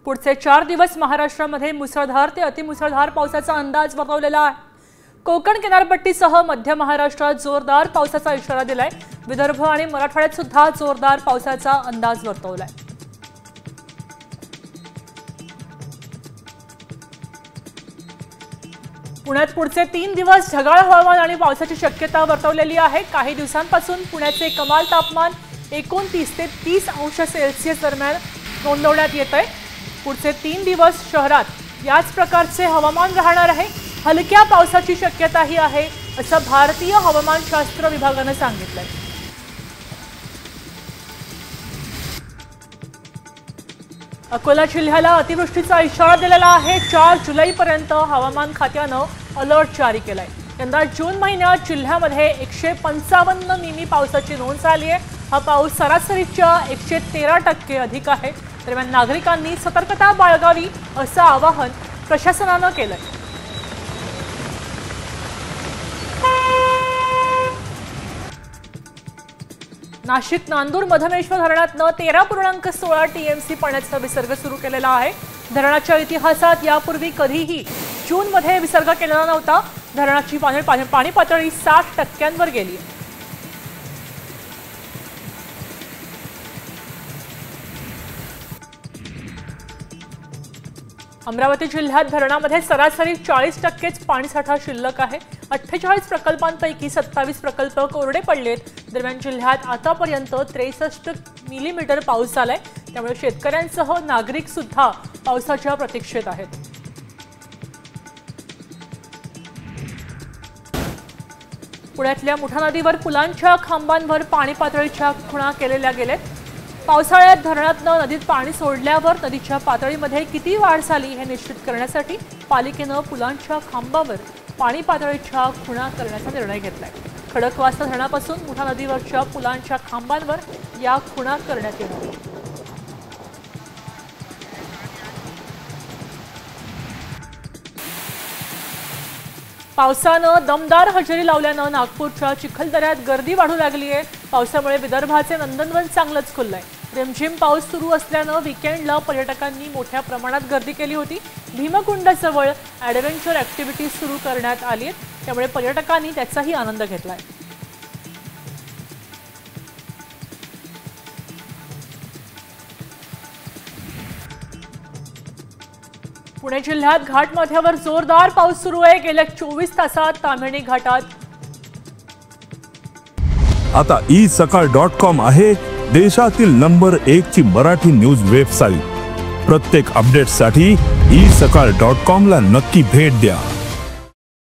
पुढचे 4 दिवस महाराष्ट्रामध्ये मुसळधार ते अतिमुसळधार पावसाचा अंदाज वर्तवलेला आहे। कोकण किनारपट्टीसह मध्य महाराष्ट्रात जोरदार पावसाचा इशारा दिलाय। विदर्भ आणि मराठवाड्यात सुद्धा जोरदार पावसाचा अंदाज वर्तवलाय। पुण्यात पुढचे 3 दिवस ढगाळ हवामान आणि पावसाची शक्यता वर्तवलेली आहे। काही दिवसांपासून पुण्याचे कमाल तापमान 29 ते 30 अंश सेल्सिअस दरम्यान नोंदवण्यात येतंय। पुढचे 3 दिवस शहरात याच प्रकारचे हवामान राहणार आहे। हलक्या पावसाची शक्यताही आहे असं भारतीय हवामानशास्त्र विभागाने सांगितलंय। अकोला जिल्ह्याला अतिवृष्टीचा इशारा दिलेला आहे। 4 जुलैपर्यंत हवामान खात्याने अलर्ट जारी केलाय। यंदा जून महिन्यात जिल्ह्यामध्ये 155 मिमी पावसाची नोंद झाली आहे। हा पाऊस सरासरीच्या 113% अधिक आहे। दरम्यान नागरिकांनी सतर्कता बाळगावी असं आवाहन प्रशासनाने केलंय। नाशिक नांदूर मधमेश्वर धरणातनं 13.16 टीएमसी पाण्याचा विसर्ग सुरू केलेला आहे। धरणाच्या इतिहासात यापूर्वी कधीही जूनमध्ये विसर्ग केलेला नव्हता। धरणाची पाणी पातळी 60% गेली आहे। अमरावती जिल्ह्यात धरणामध्ये सरासरी 40%च पाणीसाठा शिल्लक आहे। 48 प्रकल्पांपैकी 27 प्रकल्प कोरडे पडलेत। दरम्यान जिल्ह्यात आतापर्यंत 63 मिलीमीटर पाऊस झालाय। त्यामुळे शेतकऱ्यांसह नागरिक सुद्धा पावसाच्या प्रतीक्षेत आहेत। पुण्यातल्या मुठा नदीवर पुलांच्या खांबांवर पाणी पातळीच्या खुणा केलेल्या गेलेत। पावसाळ्यात धरणातनं नदीत पाणी सोडल्यावर नदीच्या पातळीमध्ये किती वाढ झाली हे निश्चित करण्यासाठी पालिकेनं पुलांच्या खांबावर पाणी पातळीच्या खुणा करण्याचा निर्णय घेतलाय। खडकवासला धरणापासून मुठा नदीवरच्या पुलांच्या खांबांवर या खुणा करण्यात येणार आहेत। पावसानं दमदार हजेरी लावल्यानं नागपूरच्या चिखलदऱ्यात गर्दी वाढू लागली आहे। पावसामुळे विदर्भाचे नंदनवन चांगलंच खुललंय। रिमझिम पाऊस सुरू असल्यानं वीकेंडला पर्यटकांनी मोठ्या प्रमाणात गर्दी केली होती। भीमकुंडाजवळ ॲडव्हेंचर ॲक्टिव्हिटीज सुरू करण्यात आली आहेत। त्यामुळे पर्यटकांनी त्याचाही आनंद घेतलाय। पुणे जिल्ह्यात घाटमाथ्यावर जोरदार पाऊस सुरू आहे। गेल्या 24 तासात ताम्हिणी घाटात आता isakal.com आहे देशातील नंबर 1 ची मराठी न्यूज वेबसाईट। प्रत्येक अपडेटसाठी isakal.com ला नक्की भेट द्या।